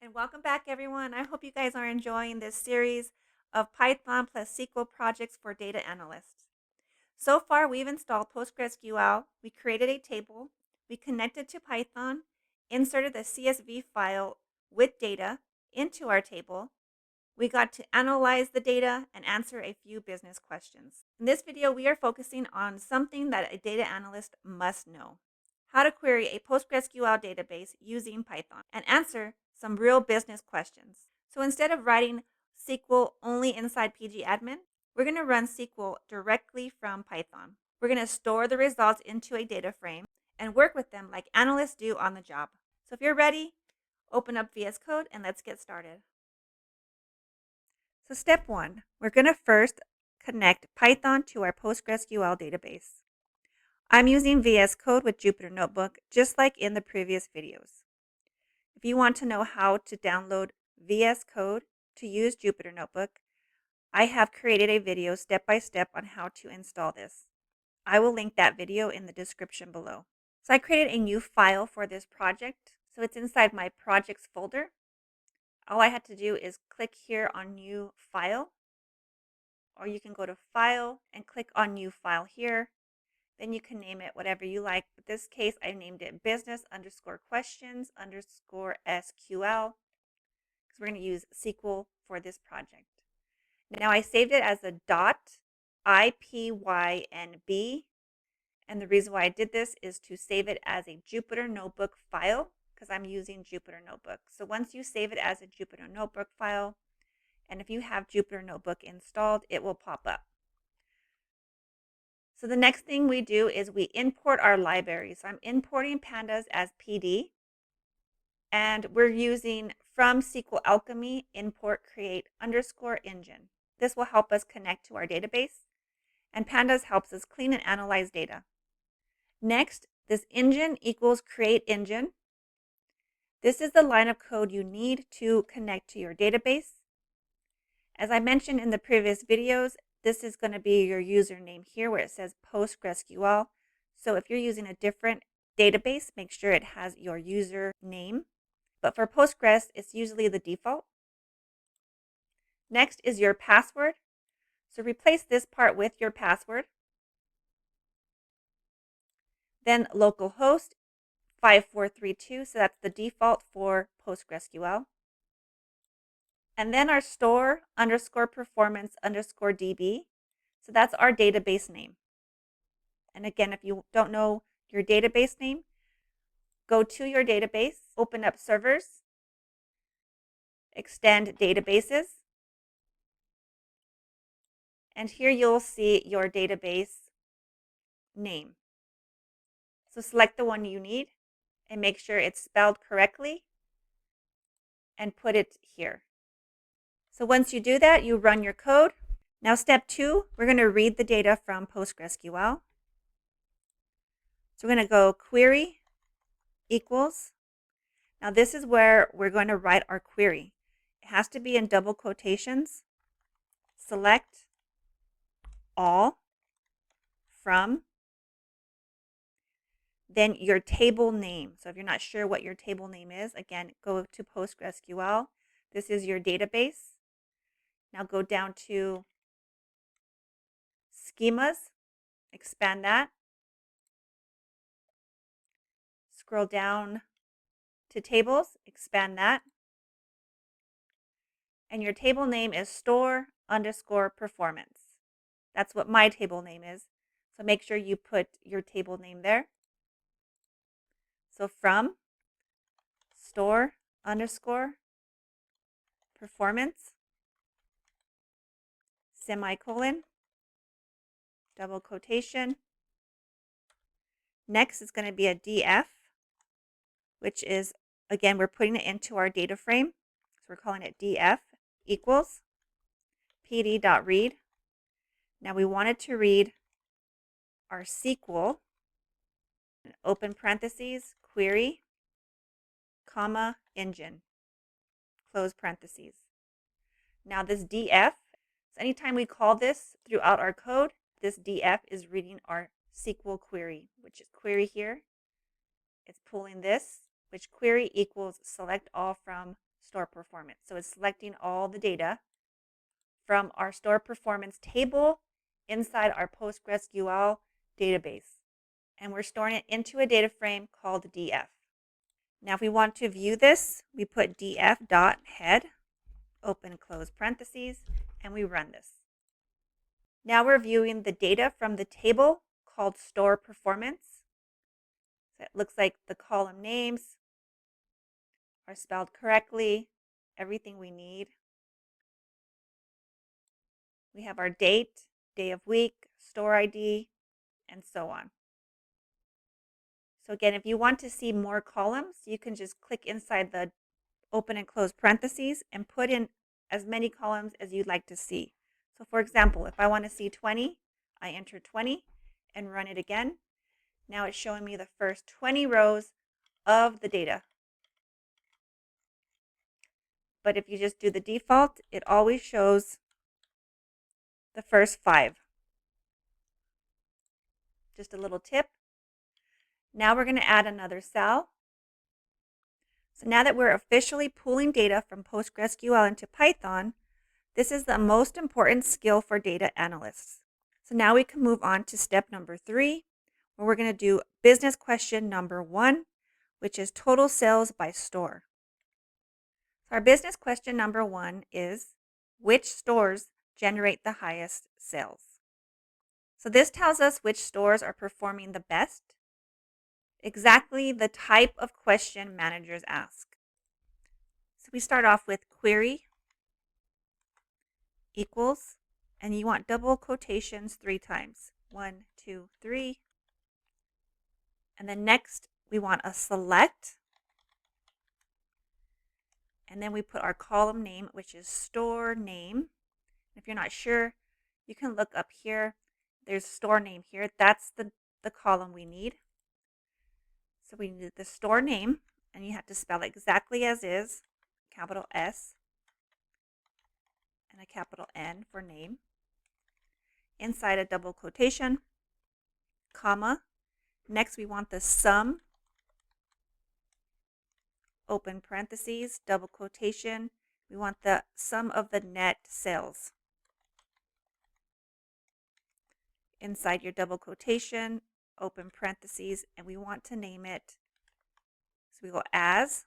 And welcome back, everyone. I hope you guys are enjoying this series of Python plus SQL projects for data analysts. So far, we've installed PostgreSQL, we created a table, we connected to Python, inserted the CSV file with data into our table. We got to analyze the data and answer a few business questions. In this video, we are focusing on something that a data analyst must know: how to query a PostgreSQL database using Python and answer some real business questions. So instead of writing SQL only inside pgAdmin, we're going to run SQL directly from Python. We're going to store the results into a data frame and work with them like analysts do on the job. So if you're ready, open up VS Code and let's get started. So step one, we're going to first connect Python to our PostgreSQL database. I'm using VS Code with Jupyter Notebook, just like in the previous videos. If you want to know how to download VS Code to use Jupyter Notebook, I have created a video step-by-step on how to install this. I will link that video in the description below. So I created a new file for this project. So it's inside my projects folder. All I had to do is click here on New File, or you can go to File and click on New File here. Then you can name it whatever you like. In this case, I named it business_questions_SQL because we're going to use SQL for this project. Now I saved it as a .ipynb, and the reason why I did this is to save it as a Jupyter Notebook file because I'm using Jupyter Notebook. So once you save it as a Jupyter Notebook file, and if you have Jupyter Notebook installed, it will pop up. So the next thing we do is we import our library. So I'm importing Pandas as PD, and we're using from SQLAlchemy import create _ engine. This will help us connect to our database, and Pandas helps us clean and analyze data. Next, this engine equals create engine. This is the line of code you need to connect to your database. As I mentioned in the previous videos, this is going to be your username here where it says PostgreSQL. So if you're using a different database, make sure it has your username. But for Postgres, it's usually the default. Next is your password. So replace this part with your password. Then localhost 5432, so that's the default for PostgreSQL. And then our store _performance_db. So that's our database name. And again, if you don't know your database name, go to your database, open up servers, extend databases, and here you'll see your database name. So select the one you need and make sure it's spelled correctly and put it here. So once you do that, you run your code. Now step two, we're going to read the data from PostgreSQL. So we're going to go query equals. Now this is where we're going to write our query. It has to be in double quotations. Select all from, then your table name. So if you're not sure what your table name is, again, go to PostgreSQL. This is your database. Now go down to schemas, expand that. Scroll down to tables, expand that. And your table name is store _ performance. That's what my table name is. So make sure you put your table name there. So from store _ performance, semicolon, double quotation. Next is going to be a df, which is, again, we're putting it into our data frame. So we're calling it df equals pd.read. Now we wanted to read our SQL, open parentheses, query, comma, engine, close parentheses. Now this df, so anytime we call this throughout our code, this df is reading our SQL query, which is query here. It's pulling this, which query equals select all from store performance. So it's selecting all the data from our store performance table inside our PostgreSQL database. And we're storing it into a data frame called df. Now, if we want to view this, we put df.head, open and close parentheses, and we run this. Now we're viewing the data from the table called store performance. So it looks like the column names are spelled correctly, everything we need. We have our date, day of week, store ID, and so on. So again, if you want to see more columns, you can just click inside the open and close parentheses and put in as many columns as you'd like to see. So for example, if I want to see 20, I enter 20 and run it again. Now it's showing me the first 20 rows of the data. But if you just do the default, it always shows the first 5. Just a little tip. Now we're going to add another cell. So now that we're officially pulling data from PostgreSQL into Python, this is the most important skill for data analysts. So now we can move on to step number 3, where we're going to do business question number 1, which is total sales by store. So our business question number 1 is, which stores generate the highest sales? So this tells us which stores are performing the best, exactly the type of question managers ask. So we start off with query equals, and you want double quotations 3 times. 1, 2, 3. And then next we want a select. And then we put our column name, which is store name. If you're not sure, you can look up here. There's store name here. That's the column we need. So we need the store name, and you have to spell it exactly as is, capital S and a capital N for name. Inside a double quotation, comma. Next, we want the sum, open parentheses, double quotation. We want the sum of the net sales. Inside your double quotation, open parentheses, and we want to name it. So we go as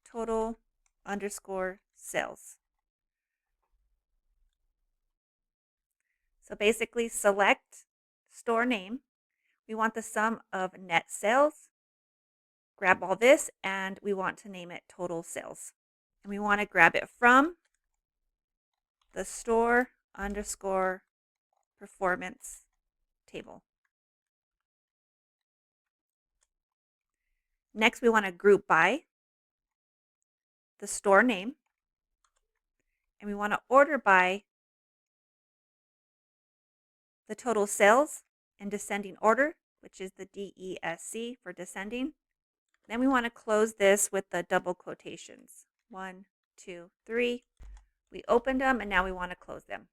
total underscore sales. So basically select store name. We want the sum of net sales. Grab all this and we want to name it total sales. And we want to grab it from the store underscore performance table. Next, we want to group by the store name. And we want to order by the total sales in descending order, which is the DESC for descending. Then we want to close this with the double quotations. 1, 2, 3. We opened them and now we want to close them.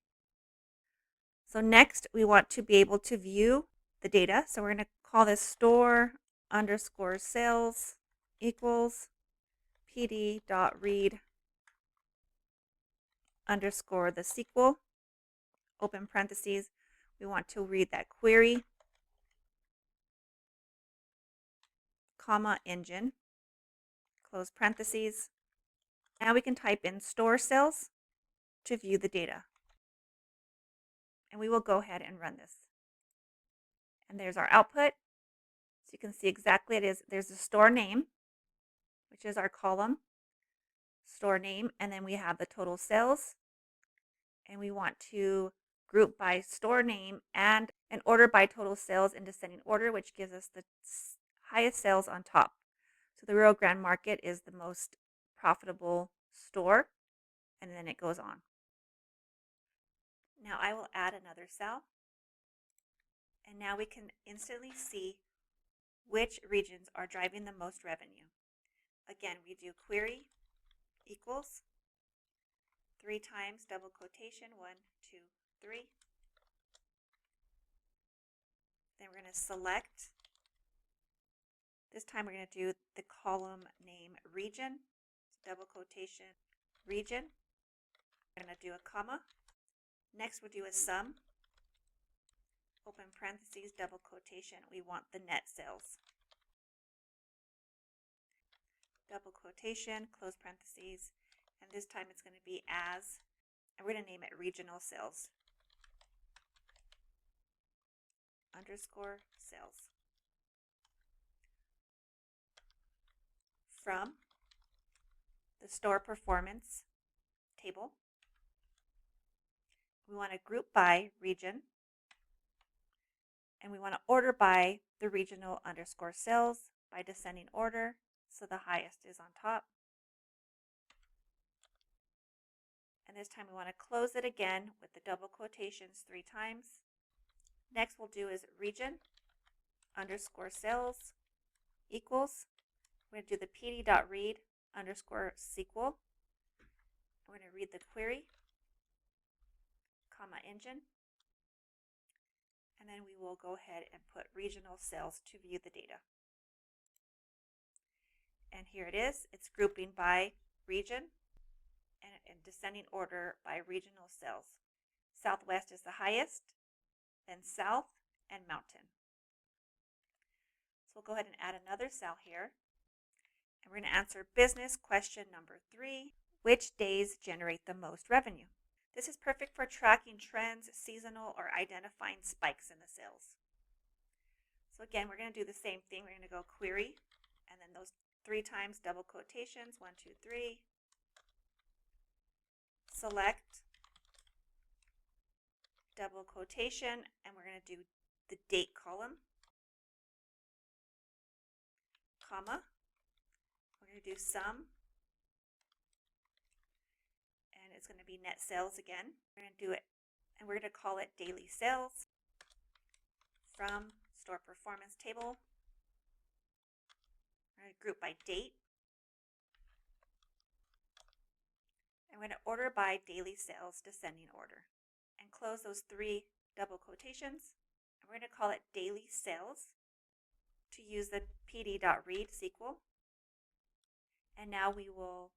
So next we want to be able to view the data. So we're going to call this store underscore sales equals pd.read underscore the SQL, open parentheses. We want to read that query, comma, engine, close parentheses. Now we can type in store sales to view the data. And we will go ahead and run this. And there's our output. So you can see exactly it is. There's the store name, which is our column, store name, and then we have the total sales. And we want to group by store name and order by total sales in descending order, which gives us the highest sales on top. So the Rio Grande Market is the most profitable store, and then it goes on. Now I will add another cell, and now we can instantly see which regions are driving the most revenue. Again, we do query equals 3 times double quotation, 1, 2, 3. Then we're going to select. This time we're going to do the column name region, double quotation, region. We're going to do a comma. Next, we'll do a sum, open parentheses, double quotation. We want the net sales. Double quotation, close parentheses, and this time it's going to be as, and we're going to name it regional sales. Underscore sales. From the store performance table, we want to group by region, and we want to order by the regional underscore sales by descending order, so the highest is on top. And this time we want to close it again with the double quotations 3 times. Next we'll do is region underscore sales equals, we're going to do the pd.read underscore SQL. We're going to read the query, comma engine, and then we will go ahead and put regional sales to view the data. And here it is. It's grouping by region and in descending order by regional sales. Southwest is the highest, then south, and mountain. So we'll go ahead and add another cell here. And we're going to answer business question number 3. Which days generate the most revenue? This is perfect for tracking trends, seasonal, or identifying spikes in the sales. So again, we're going to do the same thing. We're going to go query, and then those 3 times double quotations, 1, 2, 3. Select, double quotation, and we're going to do the date column, comma. We're going to do sum, and it's going to be net sales again. We're going to do it, and we're going to call it daily sales from store performance table. We're going to group by date. And we're going to order by daily sales descending order. And close those 3 double quotations. And we're going to call it daily sales to use the pd.read SQL. And now we will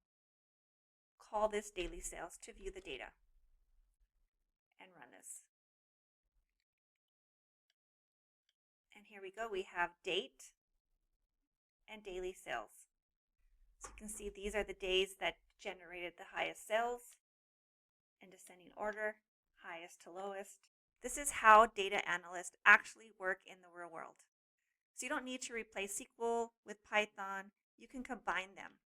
call this daily sales to view the data and run this. And here we go. We have date and daily sales. So you can see these are the days that generated the highest sales in descending order, highest to lowest. This is how data analysts actually work in the real world. So you don't need to replace SQL with Python. You can combine them.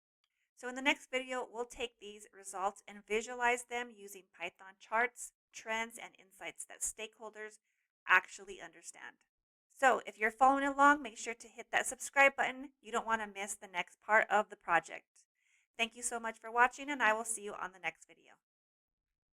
So in the next video, we'll take these results and visualize them using Python charts, trends, and insights that stakeholders actually understand. So if you're following along, make sure to hit that subscribe button. You don't want to miss the next part of the project. Thank you so much for watching, and I will see you on the next video.